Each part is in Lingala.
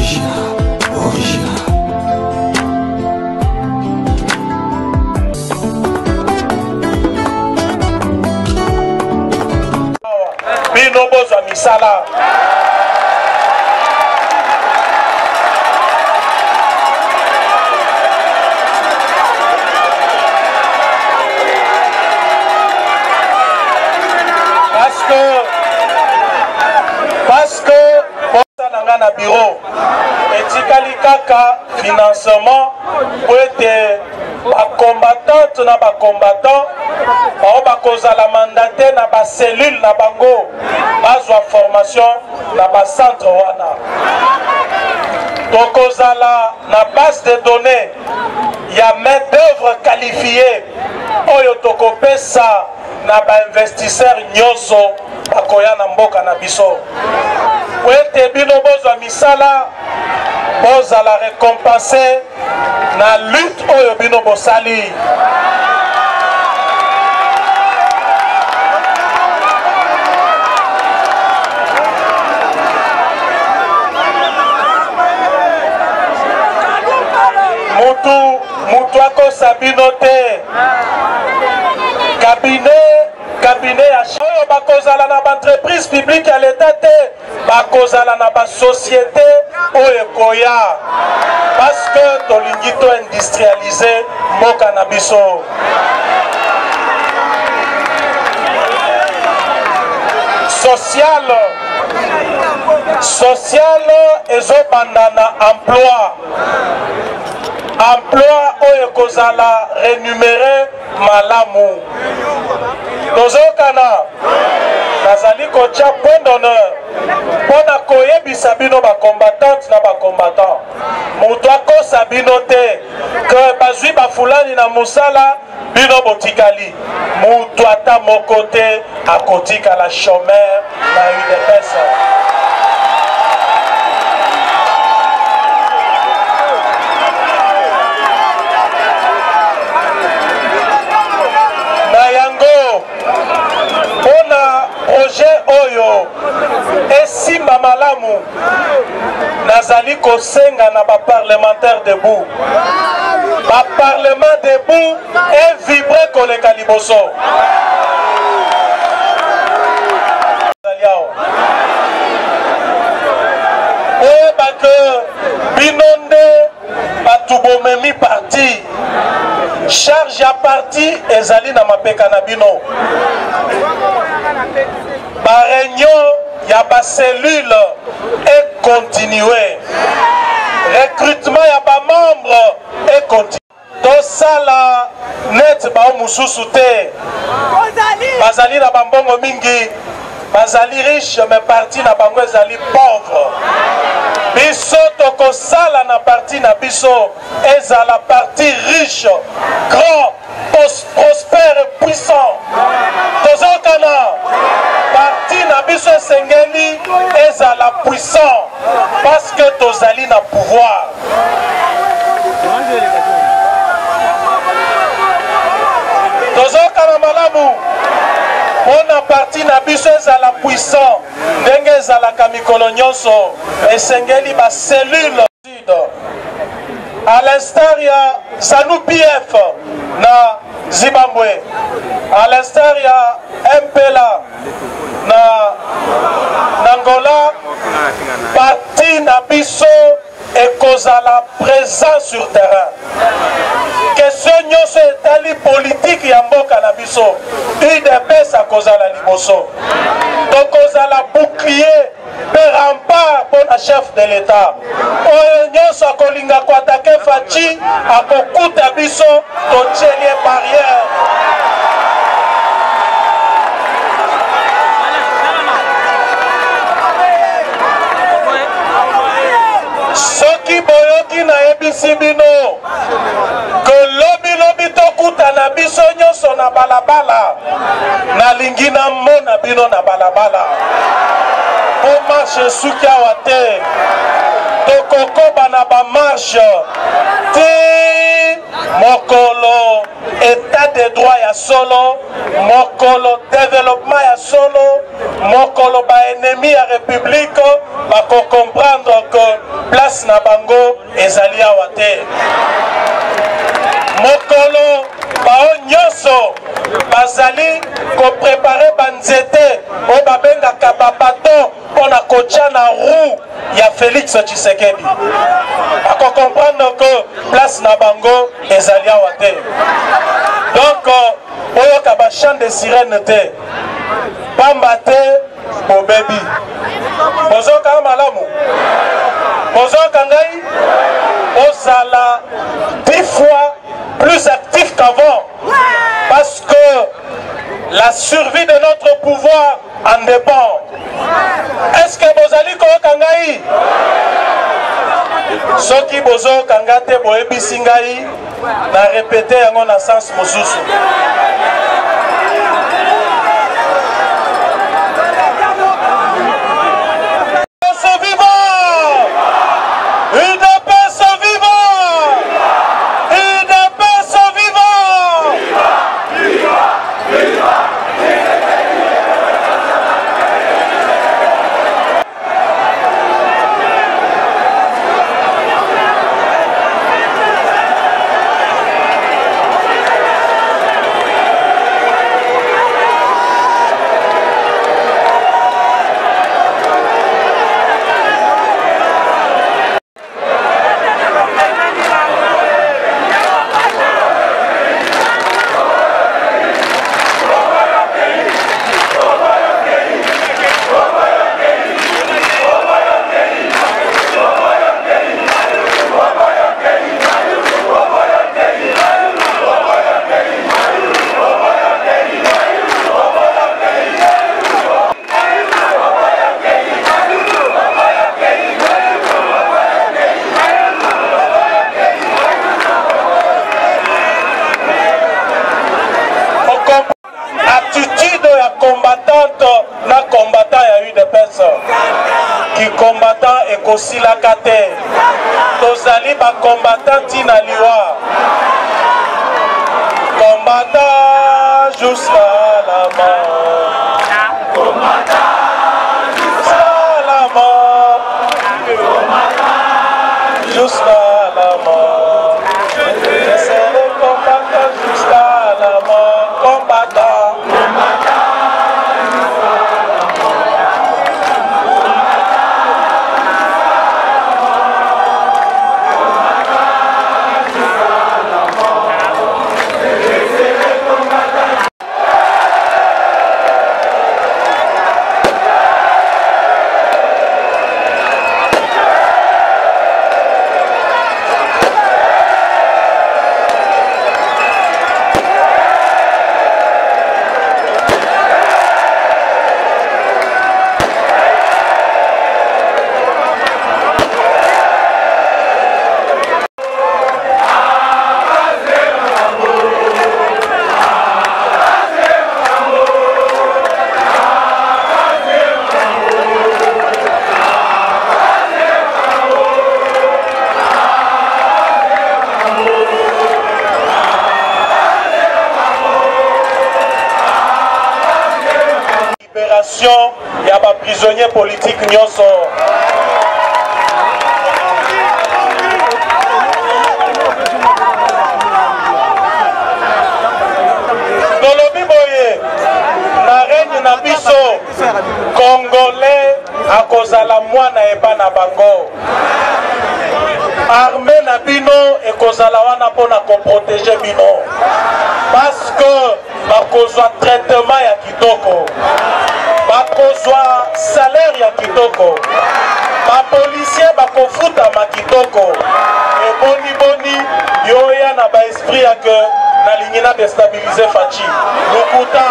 Bino bozwa misala. Parce que dans na bureau etikali kaka financement pour être combattant na ba combattant ba kozala mandaté na ba cellule na bango bazwa formation na ba centre wana tokozala na base de données ya main d'œuvre qualifiée oyo tokopesa na ba investisseur nyonso bakoya na mboka na biso wete bino bozwa misala bozala récompensé na lutte oyo bino bosali mutu akosa bino te cabinet ya oyo bakozala na entreprise publique ya l'État te bakozala na ba société oyo koya parce que tolingi to industrialiser mboka na biso social ezobanda na emploi oyo kozala rémunéré malamu tozokana nazali kotia point d'honneur mpona koyebisa bino bacombattante na bacombattant moto akosa bino te ke bazwi bafulani na mosala bino botikali moto ata moko te akotikala chômeur na UDPS. Projet oyo esimba malamu nazali kosenga na ba parlementaire debout ba parlement debout et vibrer koleka liboso oyeba ke binonde batu bomemi parti charge ya parti ezali na mapeka na bino ba réunion ya ba cellule et continuer recrutement ya ba membre et continuer tosala net ba mususu te bazali na bambongo mingi bazali riche mais parti na bango ezali pauvre biso tokosala na parti na biso ezala parti riche grand prospère et puissant tozokana parti na biso esengeli ezala puissant parce que tozali na pouvoir tozokana malamu mpona parti na biso ezala puissant ndenge ezalaka mikolo nyonso esengeli bacellule à l'instar ya ZANU-PF na Zimbabwe, à l'instar ya MPLA na Angola, parti na biso ekozala présent sur terrain. Question nyonso etali politique ya mboka na biso UDPS akozala liboso tokozala bouclier pe rempart mpona chef de l'État oyo nyonso akolinga koatake Faci akokuta biso totielie barrière soki boyoki na yebisi bino ke lobi tokuta na biso nyonso na balabala nalingi na mona bino na balabala po marche suki awa te tokokoba na bamarshe te mokolo état de droit ya solo mokolo développement ya solo mokolo baennemi ya république bakocomprendre que place na bango ezali awa te. Mokolo bao nyonso bazali ko préparer banzete o babengaka babato pona kotia na roue ya Félix Tshisekedi. Ako comprendre que place na bango ezali awa te. Donc oyoka ba chant de sirène te. Pamba te bobebi. Bozoka malamu. Bozoka ngai ozala 10 fois plus actif qu'avant. Parce que la survie de notre pouvoir en dépend. Est-ce que bozali koyoka ngai? Soki bozoka ngate boyebisi ngai na répéter yango na sens mosusu. Combattant et aussi la kate tozali ba combattant tina liwa combattant jusqu'à la mort, combattant jusqu'à la mort, combattant jusqu'à la mort, je serai combattant jusqu'à la mort, combattant. Il y a des prisonniers politiques nyonso. Dolobi boye na règne na biso Congolais a kozala mwana eba na bango. Armée na bino e kozala wana pona ko protéger bino. Parce que bakozwa traitement ya kitoko. Bakozwa salaire ya kitoko. Ba policier bakofuta ma kitoko. Et boni yoya na ba esprit ya que na lingina déstabiliser Fachi. Lukuta.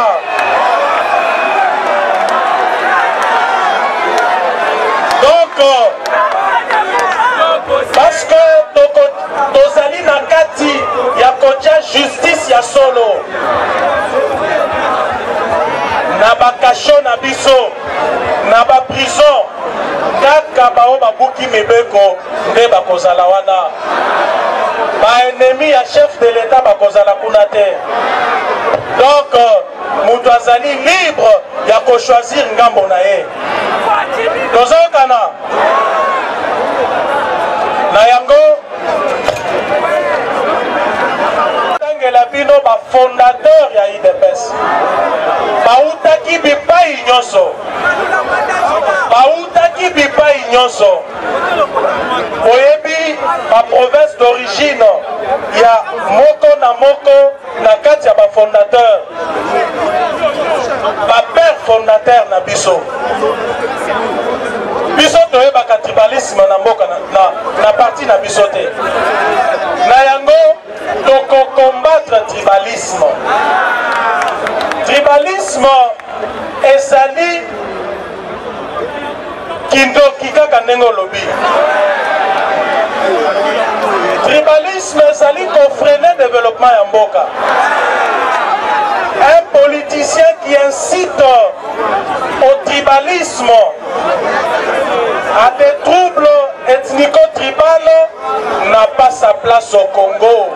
Donc parce que tozali na kati ya kotia justice ya solo. Na bakasho na biso na ba prison kaka bao babuki mibeko nde bakozala wana. Ba ennemi ya chef de l'état bakozala kuna te. Donc mutu azali libre ya ko choisir ngambo na ye. Tozokana na yango tangela bino ba fondateur ya IDPS bautaki bipai nyonso oyebi ba province d'origine ya moko na kati ya ba fondateur ba père fondateur na biso toyebaka tribalisme na mboka na parti na biso te na yango tokokombattre tribalisme ezali kindoki kaka ndenge olobi tribalisme ezali kofrener développement ya mboka. Un politicien qui incite au tribalisme, à des troubles ethnico-tribaux, n'a pas sa place au Congo.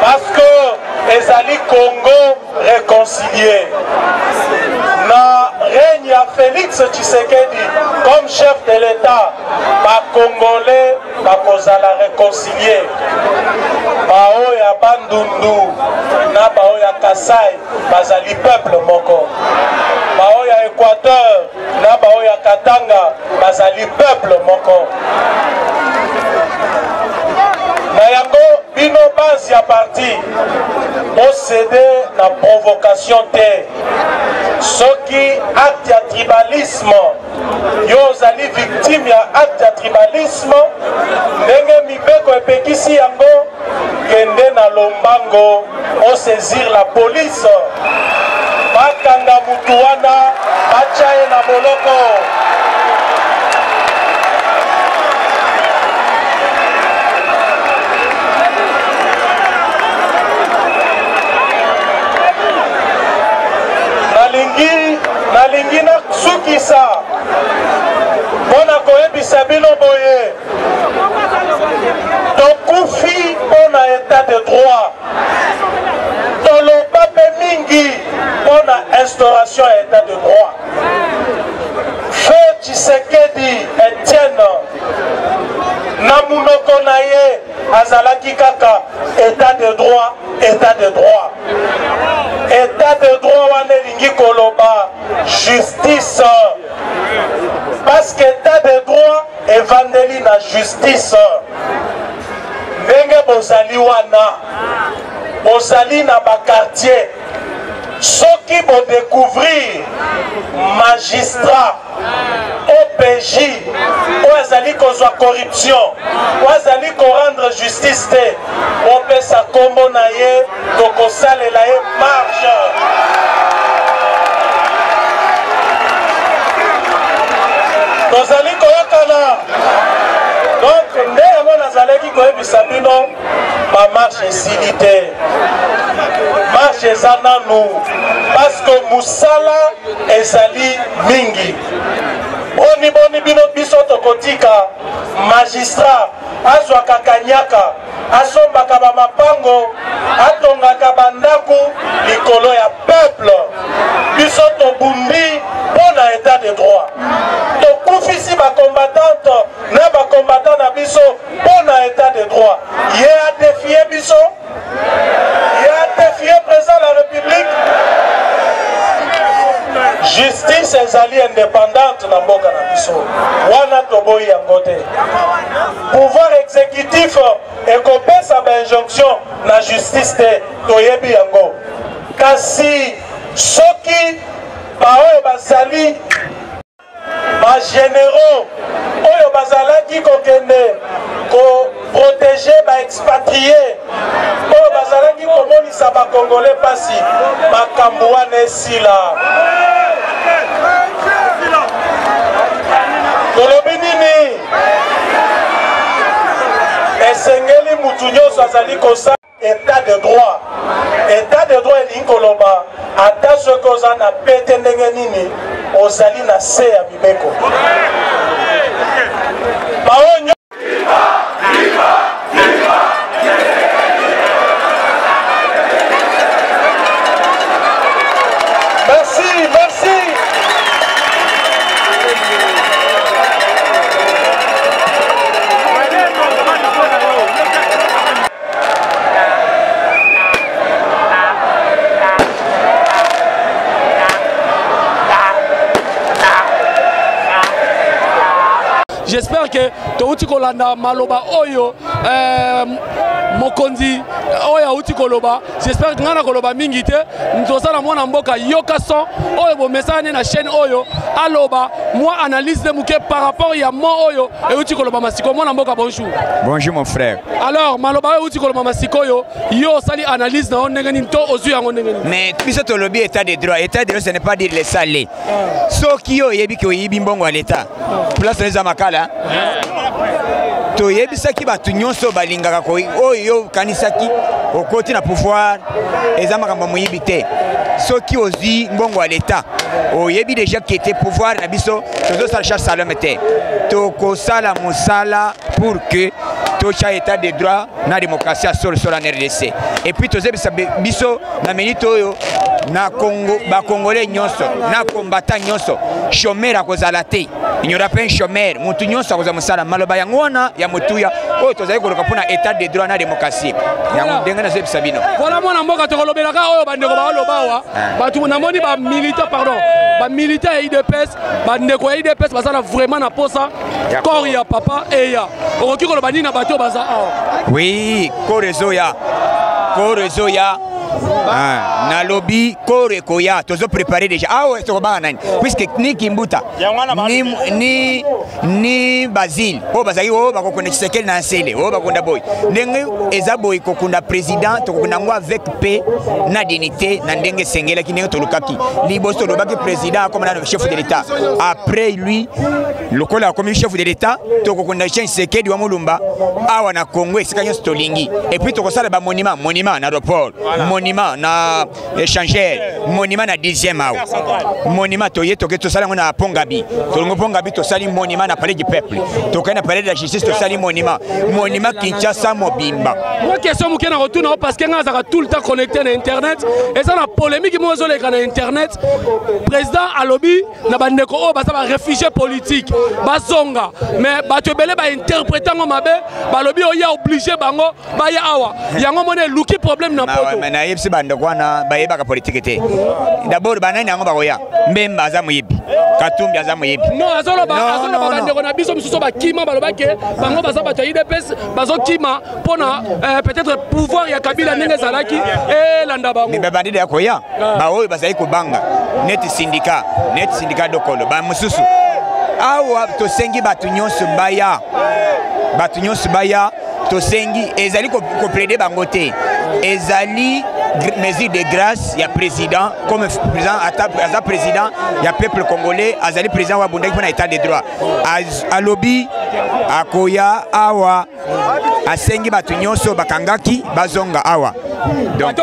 Parce que ezali Congo réconcilié. Na règne à Félix Tshisekedi comme chef de l'État, ba Congolais bakozala réconcilié. Bao ya Bandundu na bao ya Kasai bazali peuple moko. Bao ya Équateur na bao ya Katanga bazali peuple moko. Na yango bino base ya parti procéder na provocation te. Soki acte ya tribalisme yo ozali victime ya acte ya tribalisme ndenge mibeko epekisi yango kende na lombango o saisir la police bakanga mutu wana batia ye na boloko. nalingi nasukisa mpona koyebisa bino boye tokufi mpona état de droit toloba mpe mingi mpona instauration ya état de droit. Feu Tshisekedi Etienne na munoko na ye azalaki kaka état de droit. État de droit wana elingi koloba justice, parce que état de droit evandeli na justice. Ndenge bozali wana bozali na bakartier, soki bodécouvrir magistrat OPJ oyo azali kozwa corruption oyo azali korendre justice te, opesa kombo na ye tokosalela ye marche. Tozali koyokana donc nde yango nazalaki koyebisa bino bamarshe esili te, marshe eza nanu parce que mosala ezali mingi. Boni bino biso tokotika magistrat azwaka kanyaka asombaka bamapango atongaka bandaku likolo ya peuple. Biso tobundi mpona état de droit, tokufisi bacombattante na bacombattant na biso mpona état de droit. Ye adefie biso, ye adefie président de la République. Justice ezali indépendante na mboka na biso wana toboyi yango te. Pouvoir exécutif ekopesa bainjonction na justice te, toyebi yango. Kasi soki baoyo bazali bagénéraux oyo bazalaki kokende koprotege baexpatrie oyo bazalaki komonisa bakongole pasi, makambo wana esila. Tolobi nini? Esengeli mutu nyonso azali kosala état de droit. État de droit elingi koloba ata soki oza na pete ndenge nini ozali na se ya mibeko. Baonyo j'espère que touti kolanda maloba oyo mokonzi oyo uti koloba, j'espère que ngana koloba mingi te ntosala mwana mboka yoka son oyo bo message na chaîne oyo aloba moi analyse de muke par rapport ya mo oyo e uti koloba masiko mwana mboka bonjour. Bonjour mon frère. Alors maloba oyo uti koloba masiko yo sali analyse na ndenge ni to ozu yango ndenge ni. Mais biso to lobby état de droit ce n'est pas dire les salés. Soki yo yebi ko yibi mbongo à l'état. Place les amakala. To yebi saki ba tunyonso balingaka ko oyo kanisaki okoti na pouvoir ezamaka moyibi te. Soki ozi mbongo à l'état. Oyebi déjà qui était pouvoir na biso tozo sala charge salome te. To ko sala musala pour que tocha état de droit na démocratie sur la RDC. Et puis tozo biso na minute oyo na Congo ba congolais nyonso na combattant nyonso chômeur akozala te. Il n'y aura pas un chômeur, mutu nyonso akoza musala maloba yango wana ya mutuya oyo tozali koloka pona état de droit na démocratie. Yango ndenge na zebi sabino. Voilà mwana mboka tokolobelaka oyo bandeko ba lobawa batu na moni ba militaire pardon ba militaire ya IDPS bandeko ya IDPS bazala vraiment na posa corps ya papa et ya okoki koloba nini na bato baza awa. Oui, korezoya na lobby kore koya tozo préparer déjà to ba nani puisque ni kimbuta ni Basile o bazali o bakokunda Tshisekedi na nsele o bakonda boy ndenge eza boy kokunda président to kokunda ngo avec paix na dignité na ndenge sengela ki ndenge tolukaki liboso lobaki président comme na chef de l'état après lui lokola comme chef de l'état to kokunda Tshisekedi wa mulumba awa na Congo esika stolingi et puis to kosala ba monument na aéroport monument na échangeur monument na 10e awa monument toye to keto sala ngona pongabi to pongabi to sali monument na palais du peuple to kana palais de la justice to sali monument Kinshasa mobimba. Moi question muke na retourna parce que ngazaka tout le temps connecté na internet et ça la polémique mo zo le kana internet président alobi na bandeko o basa ba réfugié politique bazonga mais bato belé ba interpréter ngo mabe balobi o ya obligé bango ba ya awa yango mone luki problème na poto. Mais na yebsi bandeko wana ba yeba ka politique te d'abord banani yango ba koya mbemba za muyibi Katumbi aza muyibi non azolo ba bandeko na biso misuso ba kima baloba ke bango baza bato IDPS bazo kima pona peut-être pouvoir ya Kabila ndenge zalaki et landa bango mais bandide ya koya ba oyo bazali ko banga net syndicat dokolo ba mususu awa to sengi batu nyonso baya to sengi ezali ko plaider bango te ezali mesure de grâce ya président comme président aza président ya peuple congolais azali président wa bundaki pona état de droit alobi akoya awa asengi batu nyonso bakangaki bazonga awa donc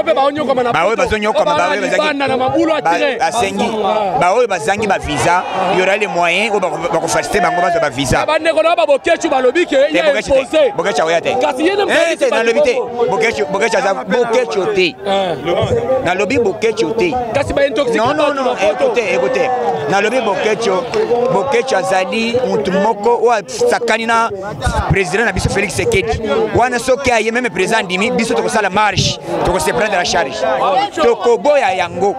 baoyo bazonyokoma asengi baoyo bazangi ba visa y aura les moyens o bakofaciliter bango bazo ba visa bandeko na babokechu balobi ke ya imposé bokecha oya te kasi yene mpe na lobi te bokecha za bokecho te na lobi bokecho te kasi ba intoxication non écoutez na lobi bokecho azali mutu moko wa sakani na président na biso Félix Tshisekedi wana soki aye même président dimi biso tokosala marche tokose prendre la charge tokoboya yango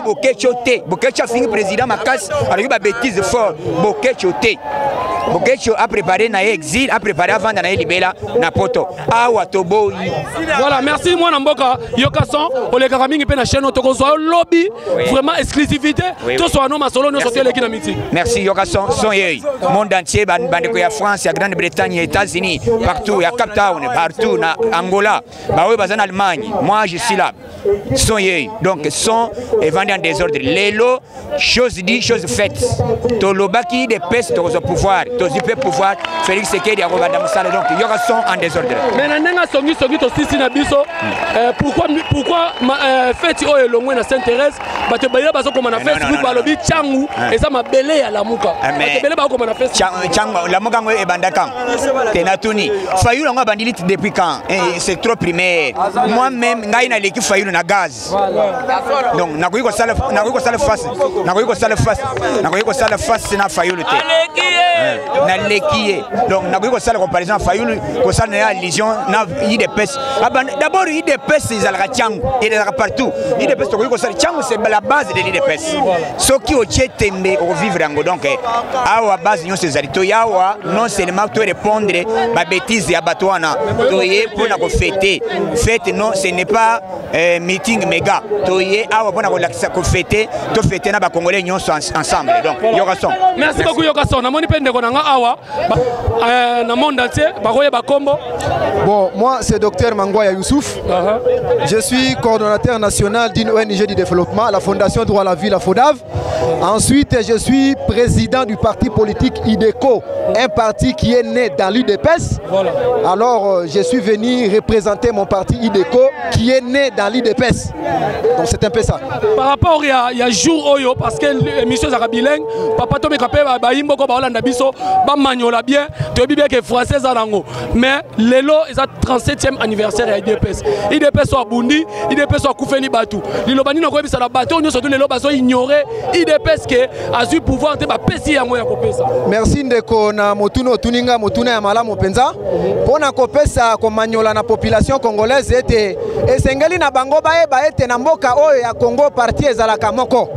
bokecho te bokecho afingi président makasi alobi ba bêtise fort bokecho te bokecho a préparé na exil a préparé avant na libela na poto awa toboyi. Voilà, merci moi Namboka Yokason olekaka mingi pe na chaîne tokozwa lobby vraiment exclusivité to so no masolo no sote leki na miti. Merci Yokason son yei monde entier bandeko ya France ya Grande-Bretagne États-Unis partout ya Cape Town partout na Angola ba oui bazana Allemagne moi je suis là son yei donc son est vendu en désordre lelo chose dit chose faite to lobaki de peste to pouvoir to zipe pouvoir Félix Tshisekedi akobanda musala donc Yokason en désordre. Mais nanenga songi to sisi na biso pourquoi fête oyo longwe na Sainte-Thérèse bato bayeba bazo koma na Facebook balobi changu eza mabele ya lamuka bato bele ba koma na Facebook changu lamuka ngo ebandaka tenatuni Fayulu ngo bandili depuis quand c'est trop primaire moi même ngai na leki Fayulu na gaz donc nakoyi ko sala face na Fayulu te na leki donc na ko sala comparaison Fayulu ko sala na allusion na IDPS d'abord IDPS ezalaka tiango ezalaka partout IDPS to ko sala tiango c'est la base de l'IDPS soki o tietembe o vivre ngo donc awa base nyonso ezali to yawa non seulement to répondre ba bêtise ya batwana to ye pona ko fêter fête non ce n'est pas meeting méga to ye awa pona ko lakisa ko fêter to fêter na ba congolais nyonso ensemble donc yokason merci beaucoup yokason na moni pende ko nanga awa na monde entier ba koye ba kombo. Bon, moi c'est docteur Mangwaya Youssouf. Je suis coordonnateur national d'une ONG du développement, la Fondation Droit à la Vie, la FODAV. Ensuite, je suis président du parti politique IDECO, un parti qui est né dans l'UDPS. Voilà. Alors, je suis venu représenter mon parti IDECO qui est né dans l'UDPS. Donc, c'est un peu ça. Par rapport il y a jour Oyo, parce que l'émission est bilingue, papa Tomé Kapé, Baïmbo, Baolanda Biso, Bamagnola bien, tu as bien que français Zalango. Mais l'élo est à 37e anniversaire à IDPS. IDPS soit Bundi, IDPS soit Koufeni Batou. L'Ilobani n'a pas vu ça la bateau, nous surtout les lobes sont ignorés. IDPS qui a su pouvoir te pesi yango ya kopesa. Merci ndeko na motuno tuninga motuna ya malamu penza. Pona kopesa komanyola na population congolaise ete esengeli na bango baeba ete na mboka oyo ya Congo parti ezalaka moko.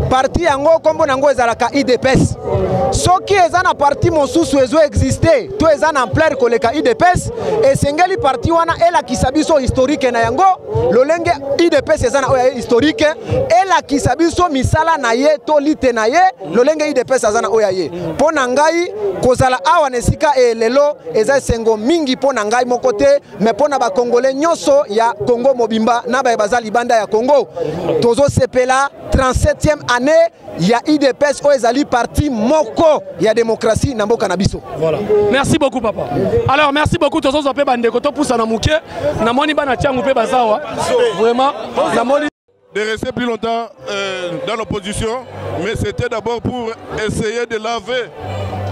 Parti yango kombo nango ezalaka IDPS. Soki ezana parti mosusu ezo exister, to ezana ampleur koleka IDPS, esengeli parti wana ela kisabiso historique na yango, lolenge IDPS ezana oya historique, ela kisabiso misala na ye to lite na ye, lolenge IDPS ezana oya ye. Pona ngai kozala awa nesika lelo eza sengo mingi pona ngai mokote, me pona ba Congolais nyonso ya Congo mobimba na ba bazali banda ya Congo. Tozo sepela 37e année ya IDPS o ezali parti moko ya démocratie na mboka na biso. Voilà. Merci beaucoup papa. Alors merci beaucoup tozo zope bandeko to poussa na muke na moni bana tiangu pe bazawa. Vraiment na moni de rester plus longtemps dans l'opposition, mais c'était d'abord pour essayer de laver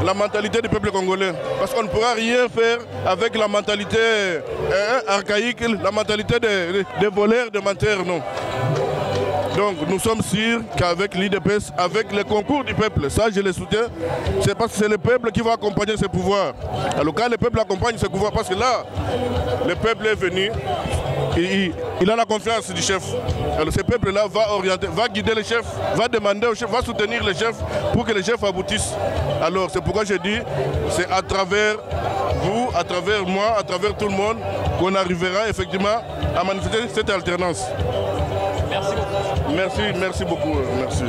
la mentalité du peuple congolais. Parce qu'on ne pourra rien faire avec la mentalité archaïque, la mentalité des voleurs, des menteurs, non. Donc nous sommes sûrs qu'avec l'IDPS, avec le concours du peuple, ça je le soutiens, c'est parce que c'est le peuple qui va accompagner ses pouvoirs. Alors quand le peuple accompagne ses pouvoirs, parce que là, le peuple est venu, il a la confiance du chef. Alors ce peuple-là va orienter, va guider le chef, va demander au chef, va soutenir le chef pour que le chef aboutisse. Alors c'est pourquoi je dis, c'est à travers vous, à travers moi, à travers tout le monde, qu'on arrivera effectivement à manifester cette alternance. Merci beaucoup. Merci beaucoup. Merci.